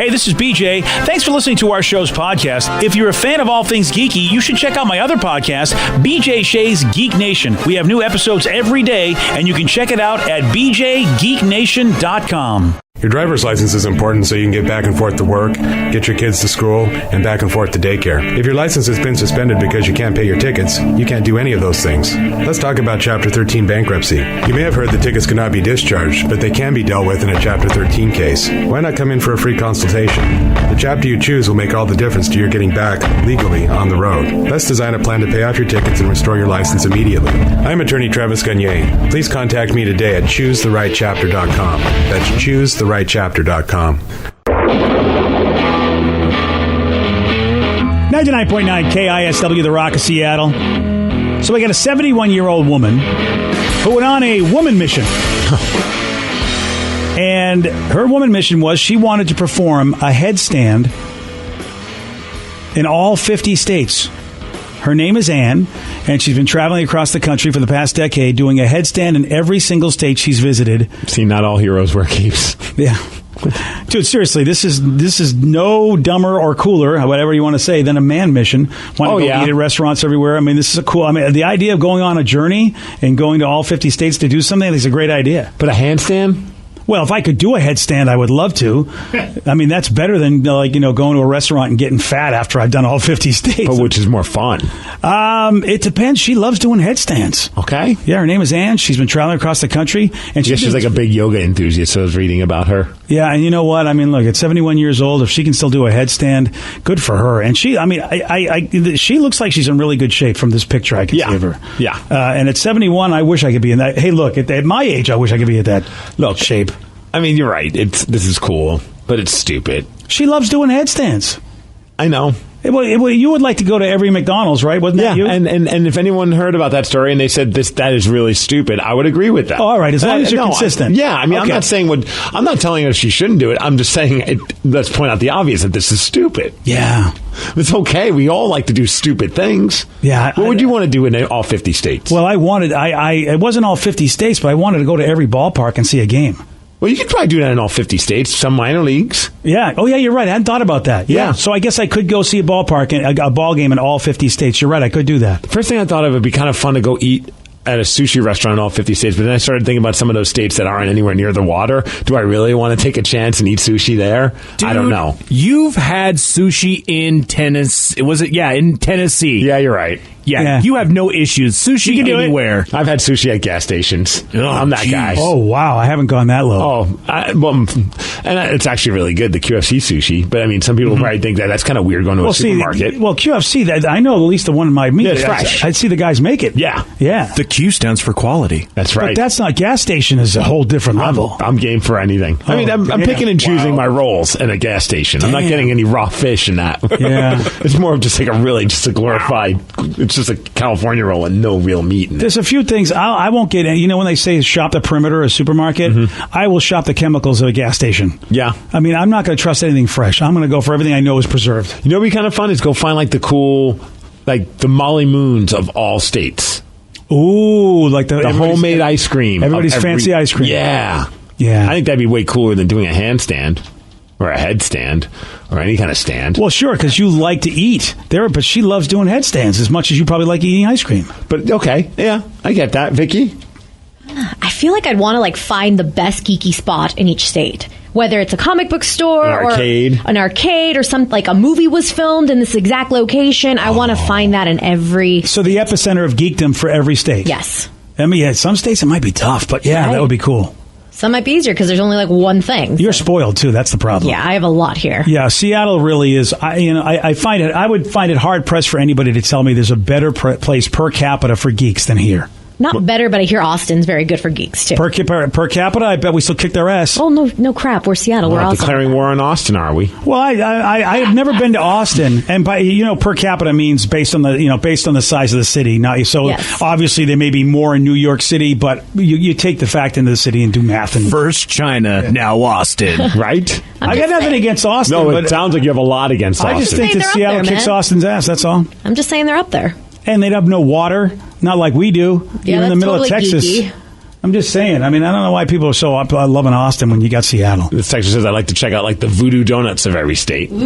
Hey, this is BJ. Thanks for listening to our show's podcast. If you're a fan of all things geeky, you should check out my other podcast, BJ Shea's Geek Nation. We have new episodes every day, and you can check it out at bjgeeknation.com. Your driver's license is important so you can get back and forth to work, get your kids to school, and back and forth to daycare. If your license has been suspended because you can't pay your tickets, you can't do any of those things. Let's talk about Chapter 13 bankruptcy. You may have heard that tickets cannot be discharged, but they can be dealt with in a Chapter 13 case. Why not come in for a free consultation? The chapter you choose will make all the difference to your getting back legally on the road. Let's design a plan to pay off your tickets and restore your license immediately. I'm attorney Travis Gagne. Please contact me today at choosetherightchapter.com. That's choosetherightchapter.com. 99.9 KISW, The Rock of Seattle. So we got a 71-year-old woman who went on a woman mission. And her woman mission was she wanted to perform a headstand in all 50 states. Her name is Ann, and she's been traveling across the country for the past decade doing a headstand in every single state she's visited. See, not all heroes wear capes. Yeah. Dude, seriously, this is no dumber or cooler, whatever you want to say, than a man mission. Want to go eat at restaurants everywhere. I mean, this is the idea of going on a journey and going to all 50 states to do something is a great idea. But a handstand? Well, if I could do a headstand, I would love to. I mean, that's better than going to a restaurant and getting fat after I've done all 50 states. But which is more fun? It depends. She loves doing headstands. Okay. Yeah, her name is Ann. She's been traveling across the country, and she's like a big yoga enthusiast. So I was reading about her. Yeah, and you know what? I mean, look, at 71 years old, if she can still do a headstand, good for her. And she, I mean, she looks like she's in really good shape from this picture I can see of her. Yeah. And at 71, I wish I could be in that. Hey, look, at my age, I wish I could be at that shape. I mean, you're right. This is cool, but it's stupid. She loves doing headstands. I know. You would like to go to every McDonald's, right? Wasn't that you? And if anyone heard about that story and they said that is really stupid, I would agree with that. Oh, all right, as long as you're consistent. I mean, okay. I'm not telling her she shouldn't do it. I'm just saying let's point out the obvious that this is stupid. Yeah. It's okay. We all like to do stupid things. Yeah. What would you want to do in all 50 states? Well, it wasn't all 50 states, but I wanted to go to every ballpark and see a game. Well, you could probably do that in all 50 states, some minor leagues. Yeah. Oh, yeah, you're right. I hadn't thought about that. Yeah. So I guess I could go see a ball game in all 50 states. You're right. I could do that. First thing I thought of, it'd be kind of fun to go eat at a sushi restaurant in all 50 states, but then I started thinking about some of those states that aren't anywhere near the water. Do I really want to take a chance and eat sushi there? Dude, I don't know. You've had sushi in Tennessee. Was it? Yeah, in Tennessee. Yeah, you're right. Yeah, you have no issues. Sushi anywhere. I've had sushi at gas stations. Oh, I'm that guy. Oh, wow. I haven't gone that low. And it's actually really good, the QFC sushi. But, I mean, some people probably think that's kind of weird going to a supermarket. QFC, I know at least the one in my meat. It's fresh. I see the guys make it. Yeah. The Q stands for quality. That's right. But that's not, gas station is a whole different level. I'm game for anything. I mean, I'm picking and choosing my rolls in a gas station. I'm not getting any raw fish in that. Yeah. It's more of just a glorified, it's just a California roll and no real meat in it. There's a few things I won't get in. You know when they say shop the perimeter of a supermarket? I will shop the chemicals at a gas station. Yeah. I mean, I'm not going to trust anything fresh. I'm going to go for everything I know is preserved. You know what would be kind of fun is go find like the cool, like the Molly Moons of all states. Ooh, like the homemade ice cream. Everybody's fancy ice cream. Yeah. Yeah. I think that'd be way cooler than doing a handstand. Or a headstand, or any kind of stand. Well, sure, because you like to eat. But she loves doing headstands as much as you probably like eating ice cream. But, okay, yeah, I get that. Vicky? I feel like I'd want to find the best geeky spot in each state. Whether it's a comic book store or an arcade or something, like a movie was filmed in this exact location. I want to find that in every... So the epicenter of geekdom for every state. Yes. I mean, some states it might be tough, but that would be cool. Some might be easier because there's only one thing. You're spoiled too. That's the problem. Yeah, I have a lot here. Yeah, Seattle really is. I find it. I would find it hard pressed for anybody to tell me there's a better place per capita for geeks than here. Not better, but I hear Austin's very good for geeks, too. Per capita, I bet we still kick their ass. Oh, no crap. We're Seattle. We're awesome. Declaring war on Austin, are we? Well, I've never been to Austin, and by per capita means based on the size of the city. Now, so obviously there may be more in New York City, but you take the fact into the city and do math. And first China, now Austin, right? I got nothing against Austin. No, but it sounds like you have a lot against Austin. I just think that Seattle kicks Austin's ass. That's all. I'm just saying they're up there. And they'd have no water, not like we do. Yeah, even in the middle totally of Texas. Geeky. I'm just saying. I mean, I don't know why people are so loving Austin when you got Seattle. This section says I like to check out like the voodoo donuts of every state. See,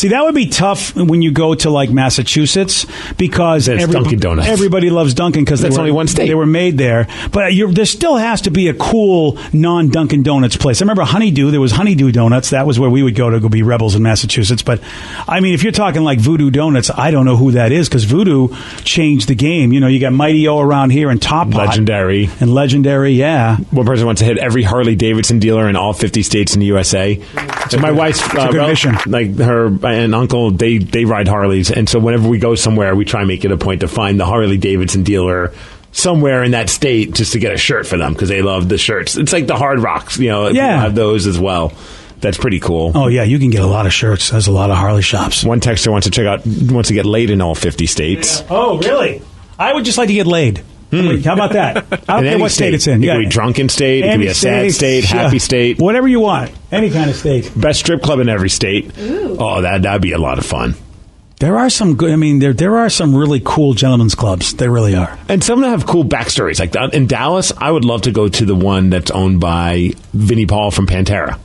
that would be tough when you go to like Massachusetts because Dunkin' Donuts. Everybody loves Dunkin' because that's only one state. They were made there, but there still has to be a cool non-Dunkin' Donuts place. I remember Honeydew. There was Honeydew Donuts. That was where we would go be rebels in Massachusetts. But I mean, if you're talking like Voodoo Donuts, I don't know who that is because Voodoo changed the game. You know, you got Mighty O around here and Top Pot. Legendary, yeah. One person wants to hit every Harley Davidson dealer in all 50 states in the USA. So my wife's like her and uncle, they ride Harleys, and so whenever we go somewhere, we try and make it a point to find the Harley Davidson dealer somewhere in that state just to get a shirt for them because they love the shirts. It's like the Hard Rocks, people have those as well. That's pretty cool. Oh yeah, you can get a lot of shirts. There's a lot of Harley shops. One texter wants to get laid in all 50 states. Yeah. Oh really? I would just like to get laid. How about that? I don't care what state it's in. It could be drunken state. It could be a sad state, happy state. Whatever you want. Any kind of state. Best strip club in every state. Ooh. Oh, that'd be a lot of fun. There are some good. I mean, there are some really cool gentlemen's clubs. There really are, and some that have cool backstories. Like in Dallas, I would love to go to the one that's owned by Vinnie Paul from Pantera.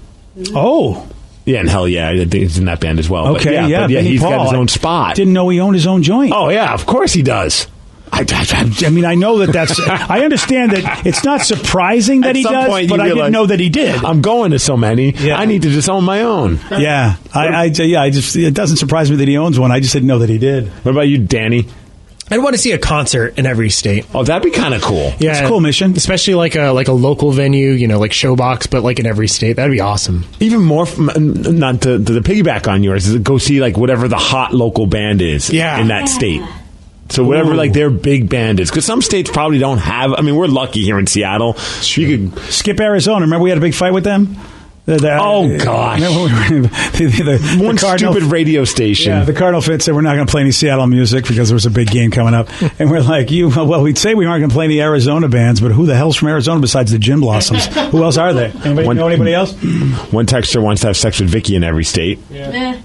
Oh. Yeah, and hell yeah, I think he's in that band as well. Okay, but he's got his own spot. Didn't know he owned his own joint. Oh yeah, of course he does. I mean, I know that's. I understand that it's not surprising that he does, but I didn't know that he did. I'm going to so many. Yeah. I need to just own my own. Yeah, it doesn't surprise me that he owns one. I just didn't know that he did. What about you, Danny? I'd want to see a concert in every state. Oh, that'd be kind of cool. Yeah, it's a cool mission, especially like a local venue, like Showbox, but like in every state. That'd be awesome. Even more, not to piggyback on yours, is go see like whatever the hot local band is in that state. So whatever like their big band is, because some states probably don't have. I mean, we're lucky here in Seattle. You could skip Arizona. Remember we had a big fight with them. Oh gosh! One stupid radio station. Yeah, the Cardinal Fit said we're not going to play any Seattle music because there was a big game coming up, and we're like, we'd say we aren't going to play any Arizona bands, but who the hell's from Arizona besides the Gin Blossoms? Who else are they? Know anybody else? One texter wants to have sex with Vicky in every state. Yeah.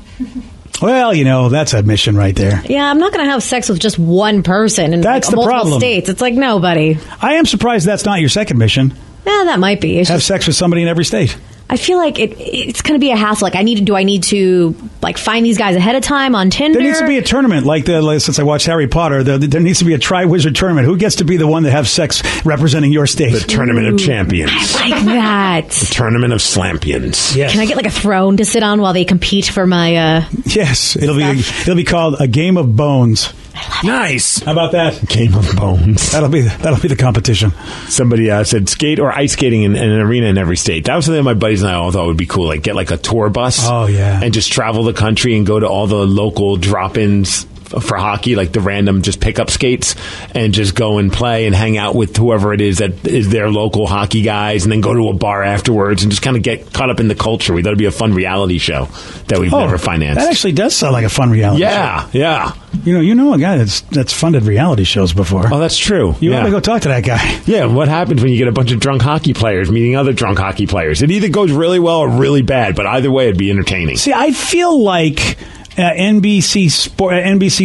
Well, that's a mission right there. Yeah, I'm not going to have sex with just one person in multiple problem. States. It's like nobody. I am surprised that's not your second mission. Yeah, that might be. Have sex with somebody in every state. I feel like it's going to be a hassle. Like, do I need to like find these guys ahead of time on Tinder? There needs to be a tournament. Like since I watched Harry Potter, there needs to be a Tri-Wizard tournament. Who gets to be the one to have sex representing your state? The Tournament of Champions. I like that. The Tournament of Slampions. Yes. Can I get like a throne to sit on while they compete for my? Yes, it'll be called a Game of Bones. Nice. How about that? Game of Bones. That'll be the competition. Somebody said skate or ice skating in an arena in every state. That was something my buddies and I all thought would be cool. Like get like a tour bus. Oh yeah. And just travel the country and go to all the local drop-ins for hockey, like the random just pickup skates, and just go and play and hang out with whoever it is that is their local hockey guys, and then go to a bar afterwards and just kind of get caught up in the culture. We thought it'd be a fun reality show that we've never financed. That actually does sound like a fun reality show. Yeah. You know a guy that's funded reality shows before. Oh, that's true. You want to go talk to that guy. Yeah, what happens when you get a bunch of drunk hockey players meeting other drunk hockey players? It either goes really well or really bad, but either way, it'd be entertaining. See, I feel like NBC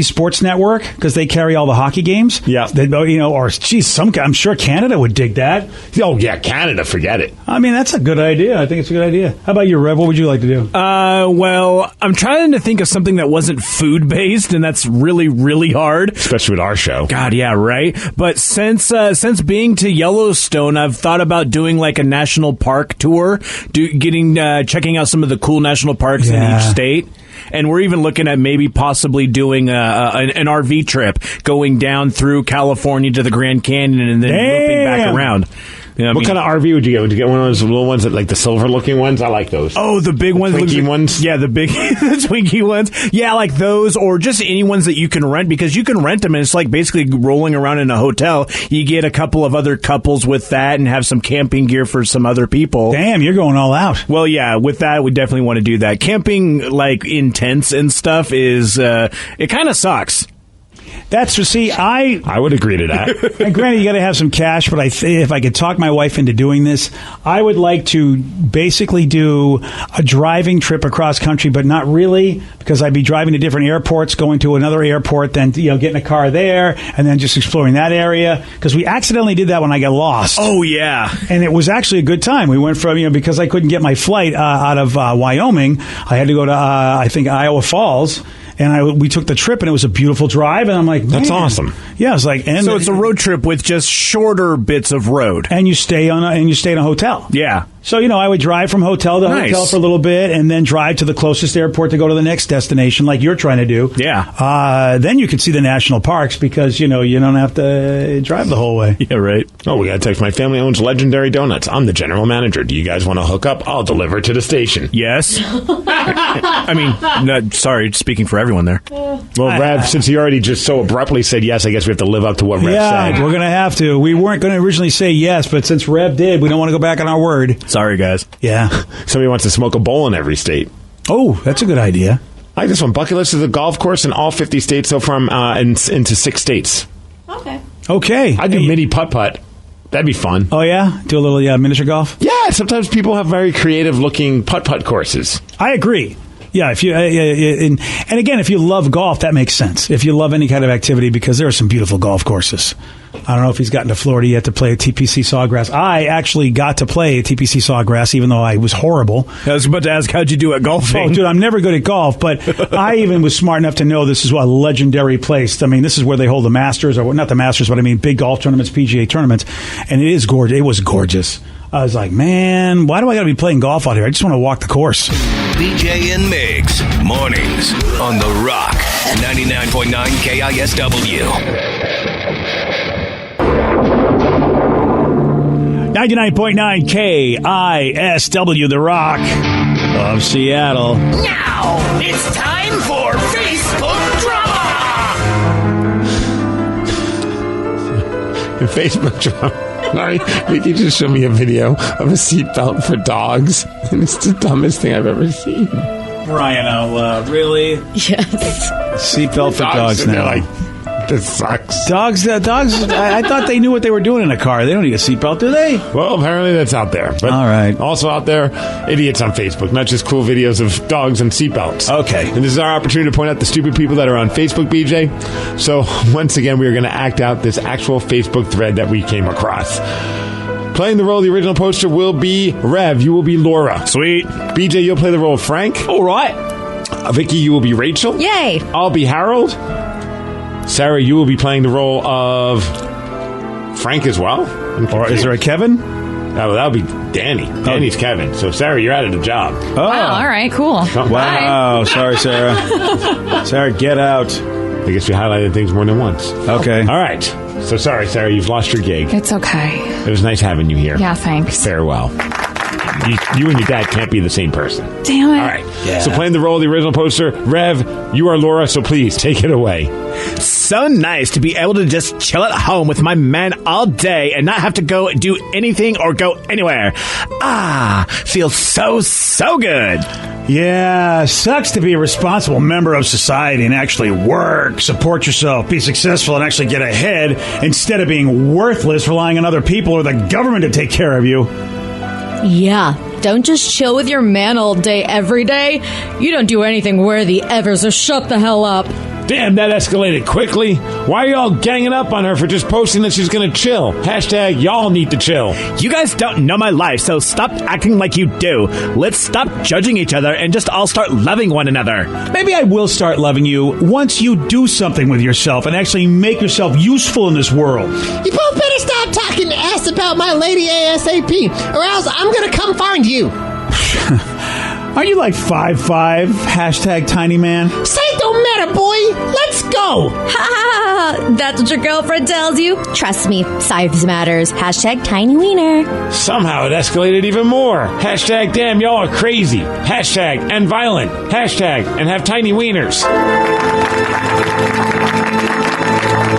Sports Network, because they carry all the hockey games. Yeah, I'm sure Canada would dig that. Oh yeah, Canada, forget it. I mean, that's a good idea. I think it's a good idea. How about you, Rev? What would you like to do? Well, I'm trying to think of something that wasn't food based, and that's really, really hard, especially with our show. God, yeah, right. But since being to Yellowstone, I've thought about doing like a national park tour, checking out some of the cool national parks in each state. And we're even looking at maybe possibly doing an RV trip, going down through California to the Grand Canyon and then looping back around. What kind of RV would you get? Would you get one of those little ones that like the silver-looking ones? I like those. Oh, the big ones, Twinkie ones. Yeah, the big, the Twinkie ones. Yeah, like those, or just any ones that you can rent, because you can rent them, and it's like basically rolling around in a hotel. You get a couple of other couples with that, and have some camping gear for some other people. Damn, you're going all out. Well, yeah, with that, we definitely want to do that. Camping, like in tents and stuff, is it kind of sucks. I would agree to that. And granted, you got to have some cash, but if I could talk my wife into doing this, I would like to basically do a driving trip across country, but not really, because I'd be driving to different airports, going to another airport, then getting a car there, and then just exploring that area. Because we accidentally did that when I got lost. Oh yeah, and it was actually a good time. We went from because I couldn't get my flight out of Wyoming, I had to go to I think Iowa Falls. And we took the trip, and it was a beautiful drive. And I'm like, that's awesome. Yeah, it's like, so it's a road trip with just shorter bits of road, and you stay in a hotel. Yeah. So I would drive from hotel to hotel for a little bit, and then drive to the closest airport to go to the next destination, like you're trying to do. Yeah. Then you could see the national parks because you don't have to drive the whole way. Yeah, right. Oh, we got to text. My family owns Legendary Donuts. I'm the general manager. Do you guys want to hook up? I'll deliver to the station. Yes. I mean, sorry, speaking for everyone there. Well, Rev, since he already just so abruptly said yes, I guess we have to live up to what Rev said. Yeah, we're going to have to. We weren't going to originally say yes, but since Rev did, we don't want to go back on our word. Sorry, guys. Yeah. Somebody wants to smoke a bowl in every state. Oh, that's a good idea. I like this one. Bucket list is a golf course in all 50 states, so from into 6 states. Okay. I do mini putt-putt. That'd be fun. Oh, yeah? Do a little miniature golf? Yeah, sometimes people have very creative-looking putt-putt courses. I agree. Yeah, if you and again, if you love golf, that makes sense. If you love any kind of activity, because there are some beautiful golf courses. I don't know if he's gotten to Florida yet to play a TPC Sawgrass. I actually got to play a TPC Sawgrass, even though I was horrible. I was about to ask, how'd you do at golfing? Oh, dude, I'm never good at golf, but I even was smart enough to know this is a legendary place. I mean, this is where they hold the Masters, or not the Masters, but I mean big golf tournaments, PGA tournaments, and it is gorgeous. It was gorgeous. I was like, man, why do I got to be playing golf out here? I just want to walk the course. BJ and Migs, mornings on The Rock, 99.9 KISW. 99.9 KISW, The Rock of Seattle. Now it's time for Facebook drama. Facebook drama. Sorry, Vicky just showed me a video of a seatbelt for dogs, and it's the dumbest thing I've ever seen. Brian out loud, really? Yes. Seatbelt for dogs now. Like, this sucks. Dogs. I thought they knew what they were doing in a car. They don't need a seatbelt, do they? Well, apparently that's out there. But all right. Also out there, idiots on Facebook, not just cool videos of dogs and seatbelts. Okay. And this is our opportunity to point out the stupid people that are on Facebook, BJ. So once again, we are going to act out this actual Facebook thread that we came across. Playing the role of the original poster will be Rev. You will be Laura. Sweet. BJ, you'll play the role of Frank. All right. Vicky, you will be Rachel. Yay. I'll be Harold. Sarah, you will be playing the role of Frank as well. Or is there a Kevin? That'll be Danny. Danny's Kevin. So, Sarah, you're out of the job. Oh. Wow, all right, cool. Wow. Sorry, Sarah. Sarah, get out. I guess we highlighted things more than once. Okay. All right. So, sorry, Sarah, you've lost your gig. It's okay. It was nice having you here. Yeah, thanks. Farewell. You and your dad can't be the same person. Damn it. All right. Yeah. So playing the role of the original poster, Rev, you are Laura, so please take it away. So nice to be able to just chill at home with my man all day and not have to go do anything or go anywhere. Feels so good. Yeah, sucks to be a responsible member of society and actually work, support yourself, be successful, and actually get ahead instead of being worthless, relying on other people or the government to take care of you. Yeah, don't just chill with your man all day, every day. You don't do anything worthy ever, so shut the hell up. Damn, that escalated quickly. Why are y'all ganging up on her for just posting that she's going to chill? Hashtag y'all need to chill. You guys don't know my life, so stop acting like you do. Let's stop judging each other and just all start loving one another. Maybe I will start loving you once you do something with yourself and actually make yourself useful in this world. You both better stop talking ass about my lady ASAP, or else I'm going to come find you. Aren't you like 5'5", hashtag tiny man? Say it don't matter, boy. Let's go. Ha! That's what your girlfriend tells you? Trust me, size matters. Hashtag tiny wiener. Somehow it escalated even more. Hashtag damn, y'all are crazy. Hashtag and violent. Hashtag and have tiny wieners.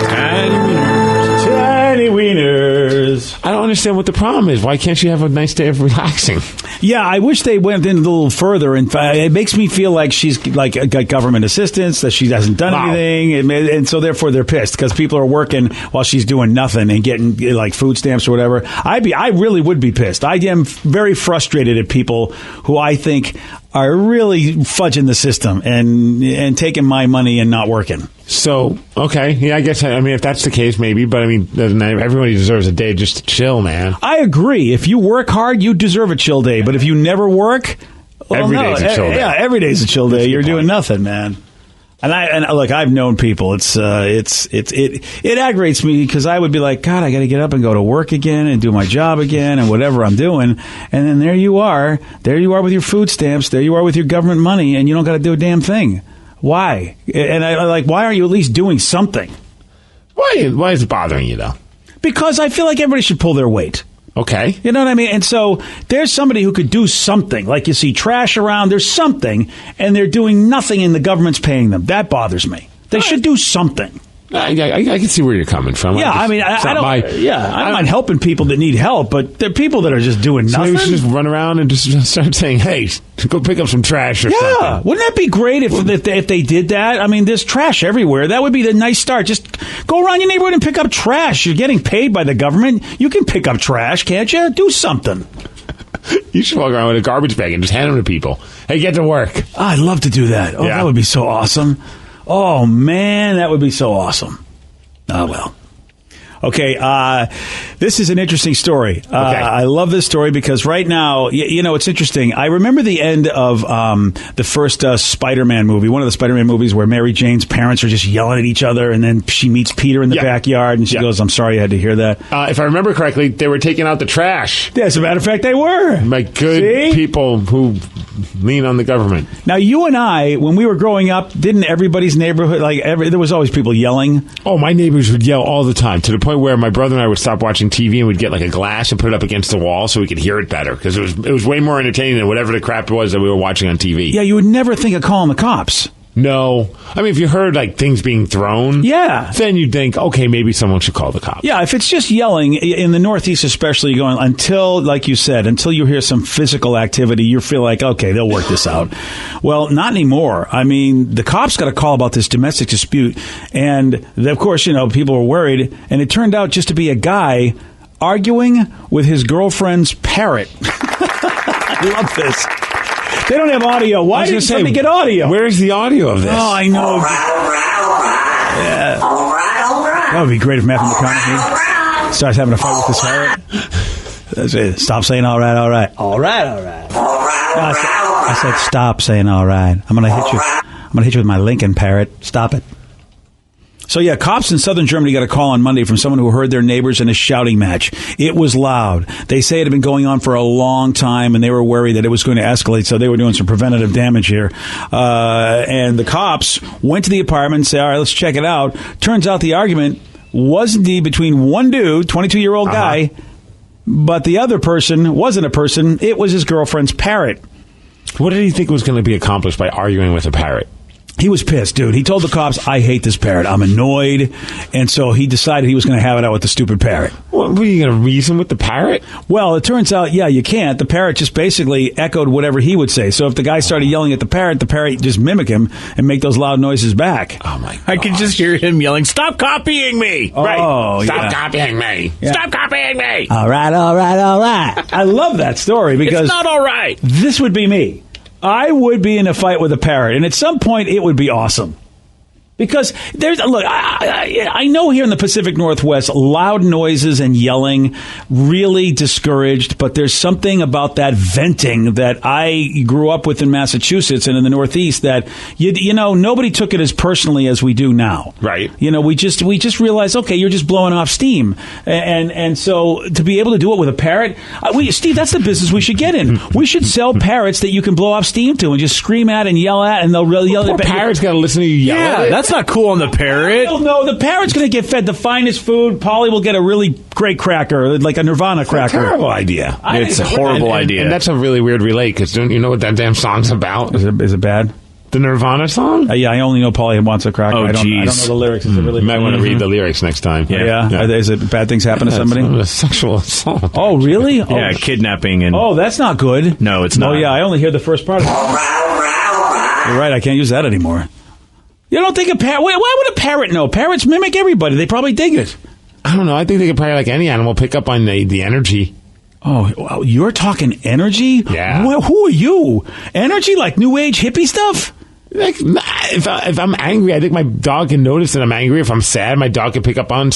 Tiny wieners. Tiny wieners. I don't understand what the problem is. Why can't you have a nice day of relaxing? Yeah, I wish they went in a little further. In fact, it makes me feel like she's like got government assistance, that she hasn't done anything, and so therefore they're pissed because people are working while she's doing nothing and getting like food stamps or whatever. I really would be pissed. I am very frustrated at people who I think are really fudging the system and taking my money and not working. So, okay. Yeah, I guess, if that's the case, maybe. But, everybody deserves a day just to chill, man. I agree. If you work hard, you deserve a chill day. But if you never work, every day's a chill day. Yeah, every day's a chill day. You're doing nothing, man. And look, I've known people. It aggravates me because I would be like, God, I got to get up and go to work again and do my job again and whatever I'm doing. And then there you are with your food stamps. There you are with your government money, and you don't got to do a damn thing. Why? And why aren't you at least doing something? Why is it bothering you though? Because I feel like everybody should pull their weight. Okay. You know what I mean? And so there's somebody who could do something. Like you see trash around, there's something, and they're doing nothing and the government's paying them. That bothers me. They should do something. I can see where you're coming from. Yeah, I don't mind helping people that need help, but there are people that are just doing nothing. So maybe we should just run around and just start saying, hey, go pick up some trash or something. Yeah, wouldn't that be great if they did that? There's trash everywhere. That would be the nice start. Just go around your neighborhood and pick up trash. You're getting paid by the government. You can pick up trash, can't you? Do something. You should walk around with a garbage bag and just hand them to people. Hey, get to work. I'd love to do that. Oh, yeah. That would be so awesome. Oh, man, that would be so awesome. Oh, well. Okay, this is an interesting story. Okay. I love this story because right now, it's interesting. I remember the end of the first Spider-Man movie, one of the Spider-Man movies where Mary Jane's parents are just yelling at each other, and then she meets Peter in the backyard, and she goes, I'm sorry you had to hear that. If I remember correctly, they were taking out the trash. Yeah, as a matter of fact, they were. Like good people who lean on the government. Now, you and I, when we were growing up, didn't everybody's neighborhood, there was always people yelling? Oh, my neighbors would yell all the time, to the point where my brother and I would stop watching TV and we'd get like a glass and put it up against the wall so we could hear it better, because it was way more entertaining than whatever the crap was that we were watching on TV. Yeah, you would never think of calling the cops. No. If you heard like things being thrown, then you'd think, okay, maybe someone should call the cops. Yeah, if it's just yelling, in the Northeast especially, going until, like you said, until you hear some physical activity, you feel like, okay, they'll work this out. Well, not anymore. The cops got a call about this domestic dispute, and of course, people were worried, and it turned out just to be a guy arguing with his girlfriend's parrot. I love this. They don't have audio. Why did you let me get audio? Where's the audio of this? Oh, I know. All right. That would be great if Matthew McConaughey starts having a fight with this parrot. That's it. Stop saying all right, all right. All right, all right. I said stop saying all right. I'm going to hit you. I'm going to hit you with my Lincoln parrot. Stop it. So, yeah, cops in southern Germany got a call on Monday from someone who heard their neighbors in a shouting match. It was loud. They say it had been going on for a long time, and they were worried that it was going to escalate, so they were doing some preventative damage here. And the cops went to the apartment and said, all right, let's check it out. Turns out the argument was indeed between one dude, 22-year-old guy, but the other person wasn't a person. It was his girlfriend's parrot. What did he think was going to be accomplished by arguing with a parrot? He was pissed, dude. He told the cops, I hate this parrot. I'm annoyed. And so he decided he was going to have it out with the stupid parrot. What, were you going to reason with the parrot? Well, it turns out, you can't. The parrot just basically echoed whatever he would say. So if the guy started yelling at the parrot just mimic him and make those loud noises back. Oh, my God. I could just hear him yelling, stop copying me. Oh, right. Stop copying me. Yeah. Stop copying me. All right, all right, all right. I love that story because... It's not all right. This would be me. I would be in a fight with a parrot, and at some point it would be awesome. Because I know here in the Pacific Northwest, loud noises and yelling really discouraged, but there's something about that venting that I grew up with in Massachusetts and in the Northeast that, nobody took it as personally as we do now. Right. We just realized, okay, you're just blowing off steam. And so to be able to do it with a parrot, Steve, that's the business we should get in. We should sell parrots that you can blow off steam to and just scream at and yell at, and they'll yell at. Parrot's got to listen to you yell at it. That's not cool on the parrot. No, the parrot's going to get fed the finest food. Polly will get a really great cracker, like a Nirvana cracker. It's a terrible idea. It's a horrible idea. And that's a really weird relate, because don't you know what that damn song's about? Is it bad? The Nirvana song? Yeah, I only know Polly wants a cracker. I don't know the lyrics. Is it really? You might want to read the lyrics next time. Yeah. Is it bad things happen to somebody? It's a sexual assault. Oh, really? Yeah, kidnapping and. Oh, that's not good. No, it's not. Oh, yeah, I only hear the first part of it. You're right. I can't use that anymore. You don't think a parrot? Why would a parrot know? Parrots mimic everybody. They probably dig it. I don't know. I think they could probably, like any animal, pick up on the energy. Oh, well, you're talking energy? Yeah. Who are you? Energy, like new age hippie stuff? Like, if I'm angry, I think my dog can notice that I'm angry. If I'm sad, my dog can pick up on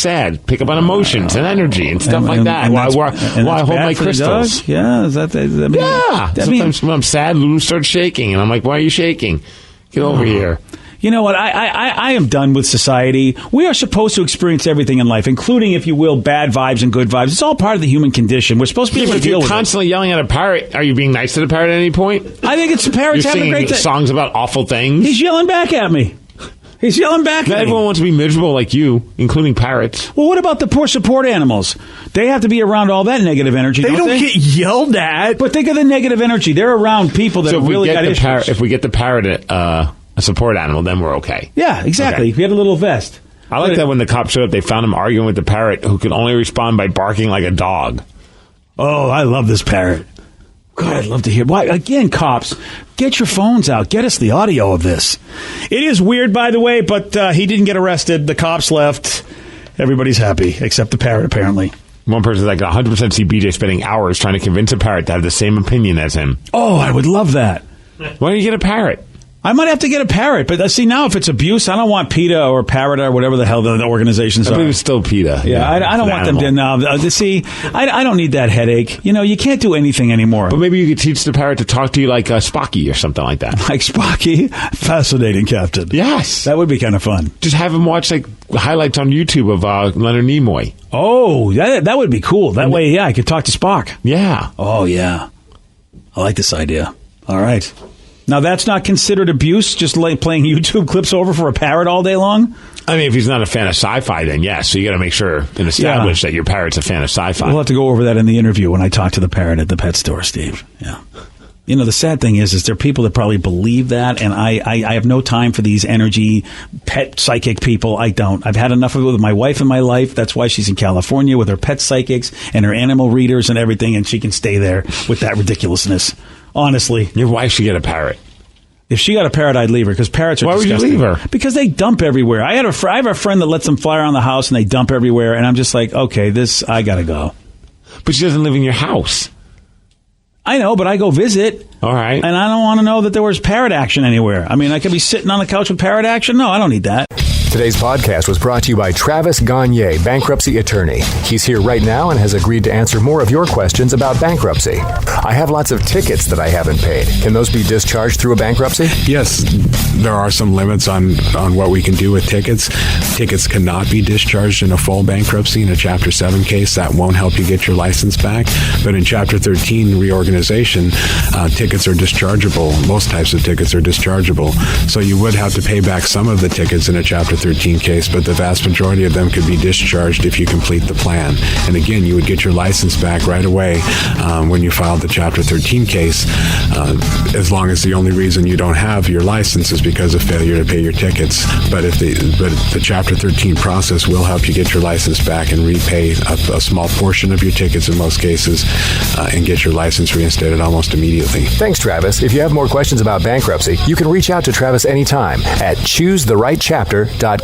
emotions and energy and stuff like that. While I hold my crystals. Yeah, is that? Sometimes when I'm sad, Lulu starts shaking, and I'm like, "Why are you shaking? Get over here." You know what? I am done with society. We are supposed to experience everything in life, including, if you will, bad vibes and good vibes. It's all part of the human condition. We're supposed to be able to deal with it. If you're constantly yelling at a parrot, are you being nice to the parrot at any point? I think it's the parrots having a great day. Songs about awful things. He's yelling back at me. Not everyone wants to be miserable like you, including parrots. Well, what about the poor support animals? They have to be around all that negative energy. They don't get yelled at. But think of the negative energy. They're around people that really got issues. If we get the parrot a support animal, then we're okay. Yeah, exactly. If you had a little vest. I like that when the cops showed up, they found him arguing with the parrot, who could only respond by barking like a dog. Oh, I love this parrot. God, I'd love to hear. Why? Again, cops, get your phones out. Get us the audio of this. It is weird, by the way, but he didn't get arrested. The cops left. Everybody's happy, except the parrot, apparently. One person's like 100% see BJ spending hours trying to convince a parrot to have the same opinion as him. Oh, I would love that. Why don't you get a parrot? I might have to get a parrot, but see, now if it's abuse, I don't want PETA or Parrot or whatever the hell the organizations are. I believe it's still PETA. Yeah, I don't want them to now. See, I don't need that headache. You know, you can't do anything anymore. But maybe you could teach the parrot to talk to you like Spocky or something like that. Like Spocky? Fascinating, Captain. Yes. That would be kind of fun. Just have him watch like highlights on YouTube of Leonard Nimoy. Oh, that would be cool. That way, yeah, I could talk to Spock. Yeah. Oh, yeah. I like this idea. All right. Now, that's not considered abuse, just like playing YouTube clips over for a parrot all day long? I mean, if he's not a fan of sci-fi, then yes. So you got to make sure and establish that your parrot's a fan of sci-fi. We'll have to go over that in the interview when I talk to the parrot at the pet store, Steve. Yeah. You know, the sad thing is there are people that probably believe that, and I have no time for these energy pet psychic people. I don't. I've had enough of it with my wife in my life. That's why she's in California with her pet psychics and her animal readers and everything, and she can stay there with that ridiculousness. Honestly. Your wife should get a parrot. If she got a parrot, I'd leave her, because parrots are disgusting. Why would you leave her? Because they dump everywhere. I have a friend that lets them fly around the house, and they dump everywhere, and I'm just like, okay, I got to go. But she doesn't live in your house. I know, but I go visit. All right. And I don't want to know that there was parrot action anywhere. I mean, I could be sitting on the couch with parrot action. No, I don't need that. Today's podcast was brought to you by Travis Gagne, bankruptcy attorney. He's here right now and has agreed to answer more of your questions about bankruptcy. I have lots of tickets that I haven't paid. Can those be discharged through a bankruptcy? Yes, there are some limits on what we can do with tickets. Tickets cannot be discharged in a full bankruptcy. In a Chapter 7 case, that won't help you get your license back. But in Chapter 13 reorganization, tickets are dischargeable. Most types of tickets are dischargeable. So you would have to pay back some of the tickets in a Chapter 13 case, but the vast majority of them could be discharged if you complete the plan. And again, you would get your license back right away when you filed the Chapter 13 case, as long as the only reason you don't have your license is because of failure to pay your tickets. But the Chapter 13 process will help you get your license back and repay a small portion of your tickets in most cases, and get your license reinstated almost immediately. Thanks, Travis. If you have more questions about bankruptcy, you can reach out to Travis anytime at choosetherightchapter.com.